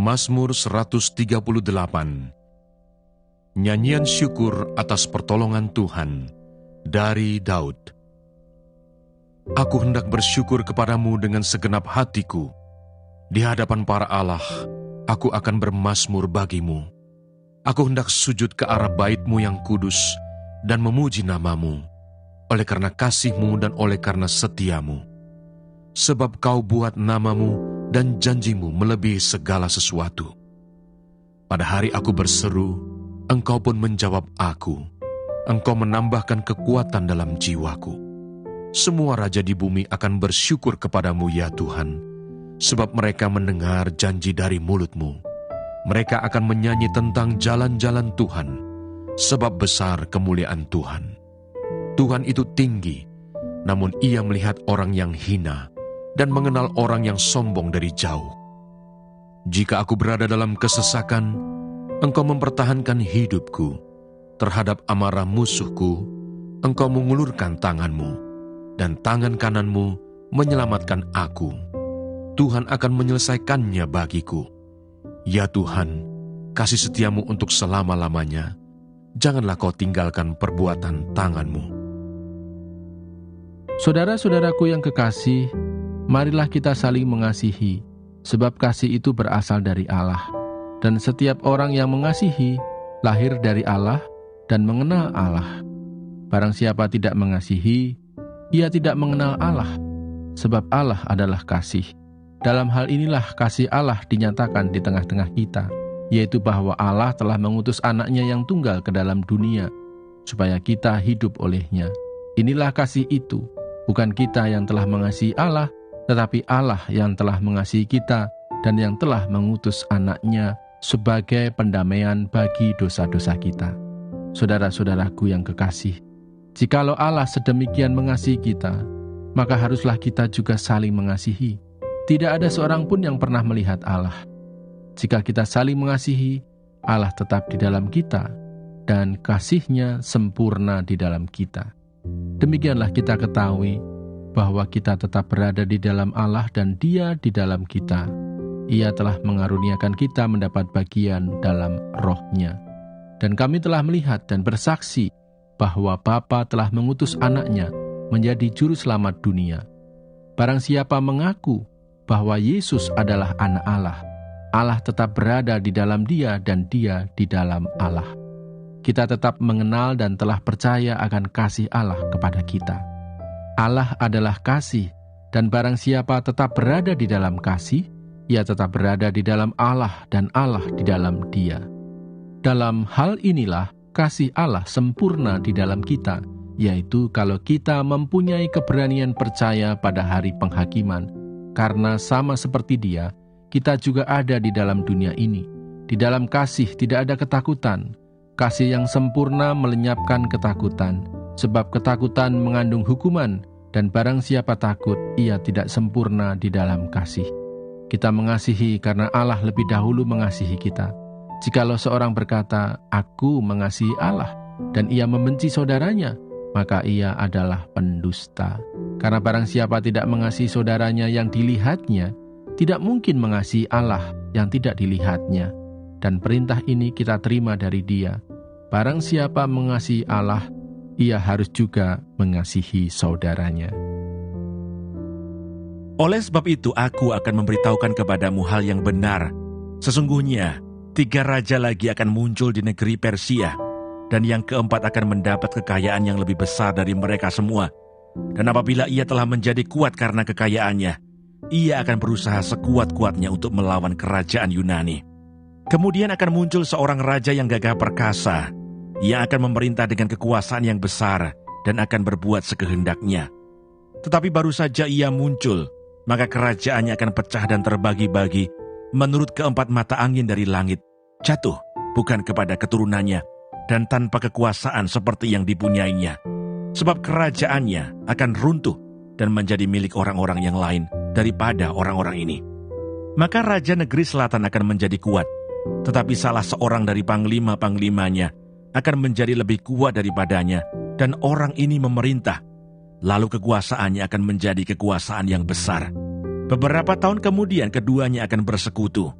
Mazmur 138. Nyanyian syukur atas pertolongan Tuhan, dari Daud. Aku hendak bersyukur kepadamu dengan segenap hatiku. Di hadapan para Allah, aku akan bermazmur bagimu. Aku hendak sujud ke arah bait-Mu yang kudus dan memuji nama-Mu, oleh karena kasih-Mu dan oleh karena setia-Mu. Sebab Kau buat nama-Mu dan janji-Mu melebihi segala sesuatu. Pada hari aku berseru, Engkau pun menjawab aku. Engkau menambahkan kekuatan dalam jiwaku. Semua raja di bumi akan bersyukur kepadamu, ya Tuhan, sebab mereka mendengar janji dari mulut-Mu. Mereka akan menyanyi tentang jalan-jalan Tuhan, sebab besar kemuliaan Tuhan. Tuhan itu tinggi, namun Ia melihat orang yang hina dan mengenal orang yang sombong dari jauh. Jika aku berada dalam kesesakan, Engkau mempertahankan hidupku. Terhadap amarah musuhku, Engkau mengulurkan tangan-Mu, dan tangan kanan-Mu menyelamatkan aku. Tuhan akan menyelesaikannya bagiku. Ya Tuhan, kasih setia-Mu untuk selama-lamanya. Janganlah Kau tinggalkan perbuatan tangan-Mu. Saudara-saudaraku yang kekasih, marilah kita saling mengasihi, sebab kasih itu berasal dari Allah. Dan setiap orang yang mengasihi, lahir dari Allah dan mengenal Allah. Barang siapa tidak mengasihi, ia tidak mengenal Allah, sebab Allah adalah kasih. Dalam hal inilah kasih Allah dinyatakan di tengah-tengah kita, yaitu bahwa Allah telah mengutus anaknya yang tunggal ke dalam dunia, supaya kita hidup olehnya. Inilah kasih itu, bukan kita yang telah mengasihi Allah, tetapi Allah yang telah mengasihi kita dan yang telah mengutus anaknya sebagai pendamaian bagi dosa-dosa kita. Saudara-saudaraku yang kekasih, jikalau Allah sedemikian mengasihi kita, maka haruslah kita juga saling mengasihi. Tidak ada seorang pun yang pernah melihat Allah. Jika kita saling mengasihi, Allah tetap di dalam kita, dan kasih-Nya sempurna di dalam kita. Demikianlah kita ketahui bahwa kita tetap berada di dalam Allah dan Dia di dalam kita. Ia telah mengaruniakan kita mendapat bagian dalam Roh-Nya. Dan kami telah melihat dan bersaksi bahwa Bapa telah mengutus anaknya menjadi juru selamat dunia. Barang siapa mengaku bahwa Yesus adalah anak Allah, Allah tetap berada di dalam Dia dan Dia di dalam Allah. Kita tetap mengenal dan telah percaya akan kasih Allah kepada kita. Allah adalah kasih, dan barang siapa tetap berada di dalam kasih, ia tetap berada di dalam Allah dan Allah di dalam Dia. Dalam hal inilah kasih Allah sempurna di dalam kita, yaitu kalau kita mempunyai keberanian percaya pada hari penghakiman, karena sama seperti Dia, kita juga ada di dalam dunia ini. Di dalam kasih tidak ada ketakutan. Kasih yang sempurna melenyapkan ketakutan, sebab ketakutan mengandung hukuman, dan barang siapa takut, ia tidak sempurna di dalam kasih. Kita mengasihi karena Allah lebih dahulu mengasihi kita. Jikalau seorang berkata, "Aku mengasihi Allah," dan ia membenci saudaranya, maka ia adalah pendusta. Karena barang siapa tidak mengasihi saudaranya yang dilihatnya, tidak mungkin mengasihi Allah yang tidak dilihatnya. Dan perintah ini kita terima dari Dia. Barang siapa mengasihi Allah, ia harus juga mengasihi saudaranya. Oleh sebab itu aku akan memberitahukan kepadamu hal yang benar. Sesungguhnya 3 raja lagi akan muncul di negeri Persia, dan yang keempat akan mendapat kekayaan yang lebih besar dari mereka semua. Dan apabila ia telah menjadi kuat karena kekayaannya, ia akan berusaha sekuat-kuatnya untuk melawan kerajaan Yunani. Kemudian akan muncul seorang raja yang gagah perkasa. Ia akan memerintah dengan kekuasaan yang besar dan akan berbuat sekehendaknya. Tetapi baru saja ia muncul, maka kerajaannya akan pecah dan terbagi-bagi menurut keempat mata angin dari langit, jatuh bukan kepada keturunannya dan tanpa kekuasaan seperti yang dipunyainya. Sebab kerajaannya akan runtuh dan menjadi milik orang-orang yang lain daripada orang-orang ini. Maka raja negeri selatan akan menjadi kuat, tetapi salah seorang dari panglima-panglimanya akan menjadi lebih kuat daripadanya, dan orang ini memerintah. Lalu kekuasaannya akan menjadi kekuasaan yang besar. Beberapa tahun kemudian keduanya akan bersekutu.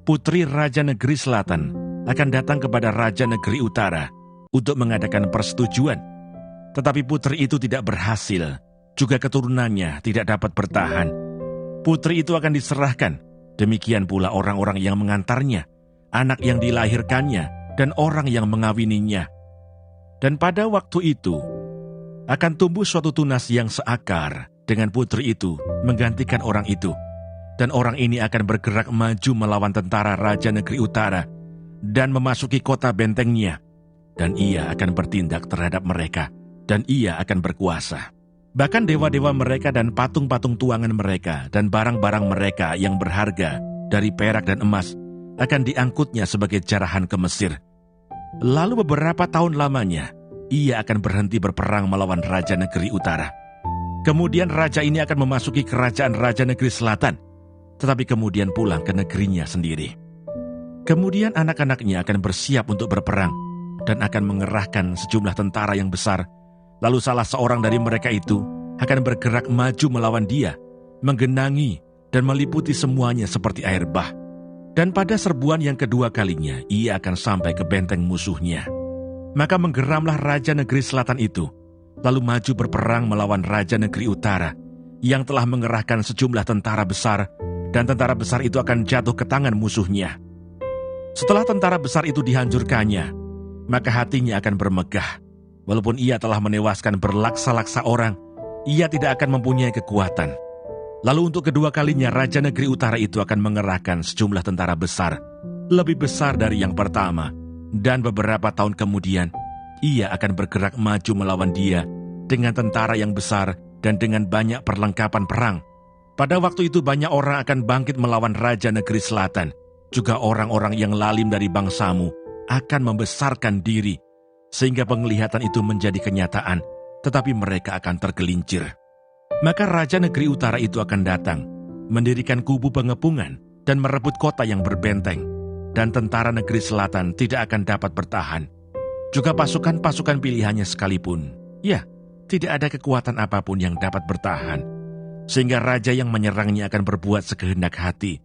putri Raja Negeri Selatan akan datang kepada Raja Negeri Utara untuk mengadakan persetujuan. Tetapi putri itu tidak berhasil, juga keturunannya tidak dapat bertahan. Putri itu akan diserahkan, demikian pula orang-orang yang mengantarnya, anak yang dilahirkannya, dan orang yang mengawininya. Dan pada waktu itu, akan tumbuh suatu tunas yang seakar dengan putri itu menggantikan orang itu. Dan orang ini akan bergerak maju melawan tentara Raja Negeri Utara dan memasuki kota bentengnya. Dan ia akan bertindak terhadap mereka, dan ia akan berkuasa. Bahkan dewa-dewa mereka dan patung-patung tuangan mereka dan barang-barang mereka yang berharga dari perak dan emas akan diangkutnya sebagai jarahan ke Mesir. Lalu beberapa tahun lamanya, ia akan berhenti berperang melawan Raja Negeri Utara. Kemudian raja ini akan memasuki kerajaan Raja Negeri Selatan, tetapi kemudian pulang ke negerinya sendiri. Kemudian anak-anaknya akan bersiap untuk berperang dan akan mengerahkan sejumlah tentara yang besar. Lalu salah seorang dari mereka itu akan bergerak maju melawan dia, menggenangi dan meliputi semuanya seperti air bah. Dan pada serbuan yang kedua kalinya, ia akan sampai ke benteng musuhnya. Maka menggeramlah Raja Negeri Selatan itu, lalu maju berperang melawan Raja Negeri Utara, yang telah mengerahkan sejumlah tentara besar, dan tentara besar itu akan jatuh ke tangan musuhnya. Setelah tentara besar itu dihancurkannya, maka hatinya akan bermegah. Walaupun ia telah menewaskan berlaksa-laksa orang, ia tidak akan mempunyai kekuatan. Lalu untuk kedua kalinya Raja Negeri Utara itu akan mengerahkan sejumlah tentara besar, lebih besar dari yang pertama. Dan beberapa tahun kemudian, ia akan bergerak maju melawan dia dengan tentara yang besar dan dengan banyak perlengkapan perang. Pada waktu itu banyak orang akan bangkit melawan Raja Negeri Selatan. Juga orang-orang yang lalim dari bangsamu akan membesarkan diri, sehingga penglihatan itu menjadi kenyataan, tetapi mereka akan tergelincir. Maka Raja Negeri Utara itu akan datang, mendirikan kubu pengepungan dan merebut kota yang berbenteng, dan tentara Negeri Selatan tidak akan dapat bertahan. Juga pasukan-pasukan pilihannya sekalipun, ya, tidak ada kekuatan apapun yang dapat bertahan, sehingga raja yang menyerangnya akan berbuat sekehendak hati,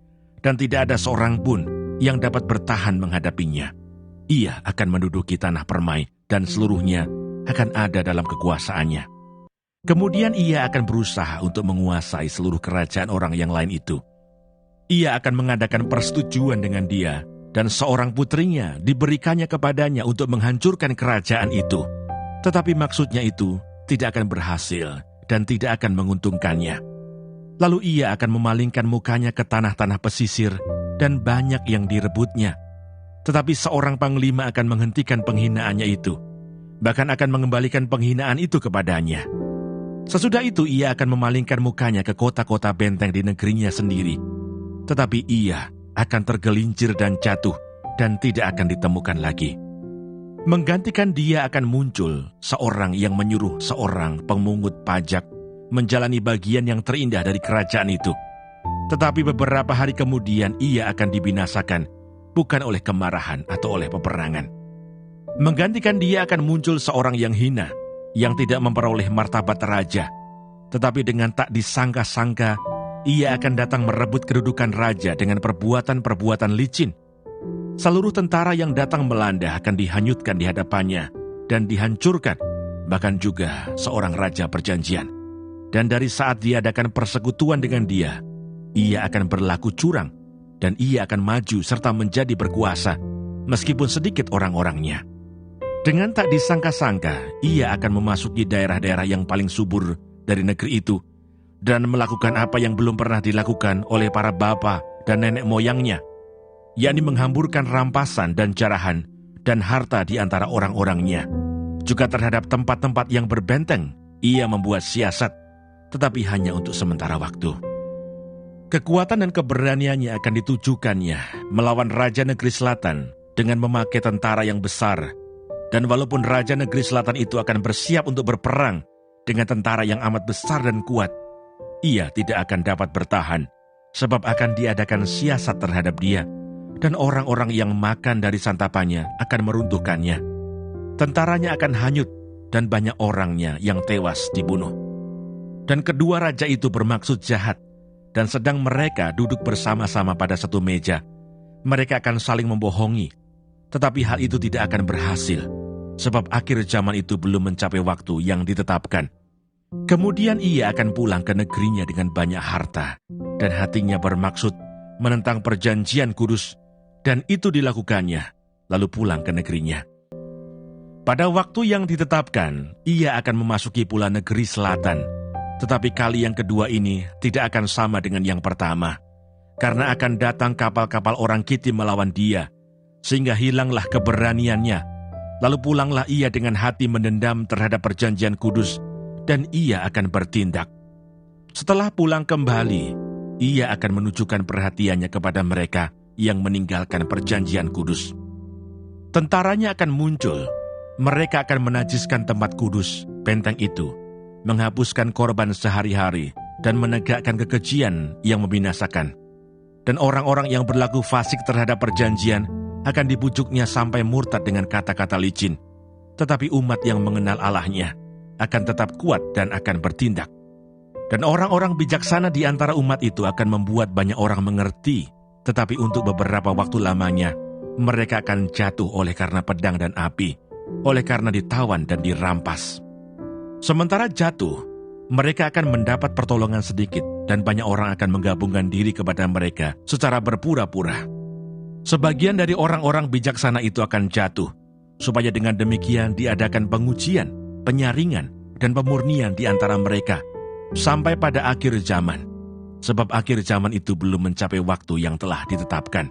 dan tidak ada seorang pun yang dapat bertahan menghadapinya. Ia akan menduduki tanah permai, dan seluruhnya akan ada dalam kekuasaannya. Kemudian ia akan berusaha untuk menguasai seluruh kerajaan orang yang lain itu. Ia akan mengadakan persetujuan dengan dia, dan seorang putrinya diberikannya kepadanya untuk menghancurkan kerajaan itu. Tetapi maksudnya itu tidak akan berhasil dan tidak akan menguntungkannya. Lalu ia akan memalingkan mukanya ke tanah-tanah pesisir, dan banyak yang direbutnya. Tetapi seorang panglima akan menghentikan penghinaannya itu, bahkan akan mengembalikan penghinaan itu kepadanya. Sesudah itu ia akan memalingkan mukanya ke kota-kota benteng di negerinya sendiri. Tetapi ia akan tergelincir dan jatuh, dan tidak akan ditemukan lagi. Menggantikan dia akan muncul seorang yang menyuruh seorang pemungut pajak menjalani bagian yang terindah dari kerajaan itu. Tetapi beberapa hari kemudian ia akan dibinasakan, bukan oleh kemarahan atau oleh peperangan. Menggantikan dia akan muncul seorang yang hina, yang tidak memperoleh martabat raja. Tetapi dengan tak disangka-sangka, ia akan datang merebut kedudukan raja dengan perbuatan-perbuatan licin. Seluruh tentara yang datang melanda akan dihanyutkan di hadapannya dan dihancurkan, bahkan juga seorang raja perjanjian. Dan dari saat diadakan persekutuan dengan dia, ia akan berlaku curang, dan ia akan maju serta menjadi berkuasa, meskipun sedikit orang-orangnya. Dengan tak disangka-sangka, ia akan memasuki daerah-daerah yang paling subur dari negeri itu, dan melakukan apa yang belum pernah dilakukan oleh para bapa dan nenek moyangnya, yakni menghamburkan rampasan dan jarahan dan harta di antara orang-orangnya. Juga terhadap tempat-tempat yang berbenteng, ia membuat siasat, tetapi hanya untuk sementara waktu. Kekuatan dan keberaniannya akan ditujukannya melawan Raja Negeri Selatan dengan memakai tentara yang besar. Dan walaupun Raja Negeri Selatan itu akan bersiap untuk berperang dengan tentara yang amat besar dan kuat, ia tidak akan dapat bertahan, sebab akan diadakan siasat terhadap dia, dan orang-orang yang makan dari santapannya akan meruntuhkannya. Tentaranya akan hanyut, dan banyak orangnya yang tewas dibunuh. Dan kedua raja itu bermaksud jahat, dan sedang mereka duduk bersama-sama pada satu meja, mereka akan saling membohongi. Tetapi hal itu tidak akan berhasil, sebab akhir zaman itu belum mencapai waktu yang ditetapkan. Kemudian ia akan pulang ke negerinya dengan banyak harta, dan hatinya bermaksud menentang perjanjian kudus, dan itu dilakukannya, lalu pulang ke negerinya. Pada waktu yang ditetapkan, ia akan memasuki pula negeri selatan, tetapi kali yang kedua ini tidak akan sama dengan yang pertama, karena akan datang kapal-kapal orang Kitim melawan dia, sehingga hilanglah keberaniannya. Lalu pulanglah ia dengan hati mendendam terhadap perjanjian kudus, dan ia akan bertindak. Setelah pulang kembali, ia akan menunjukkan perhatiannya kepada mereka yang meninggalkan perjanjian kudus. Tentaranya akan muncul, mereka akan menajiskan tempat kudus, benteng itu, menghapuskan korban sehari-hari, dan menegakkan kekejian yang membinasakan. Dan orang-orang yang berlaku fasik terhadap perjanjian akan dibujuknya sampai murtad dengan kata-kata licin. Tetapi umat yang mengenal Allahnya akan tetap kuat dan akan bertindak. Dan orang-orang bijaksana di antara umat itu akan membuat banyak orang mengerti, tetapi untuk beberapa waktu lamanya, mereka akan jatuh oleh karena pedang dan api, oleh karena ditawan dan dirampas. Sementara jatuh, mereka akan mendapat pertolongan sedikit, dan banyak orang akan menggabungkan diri kepada mereka secara berpura-pura. Sebagian dari orang-orang bijaksana itu akan jatuh, supaya dengan demikian diadakan pengujian, penyaringan, dan pemurnian di antara mereka, sampai pada akhir zaman. Sebab akhir zaman itu belum mencapai waktu yang telah ditetapkan.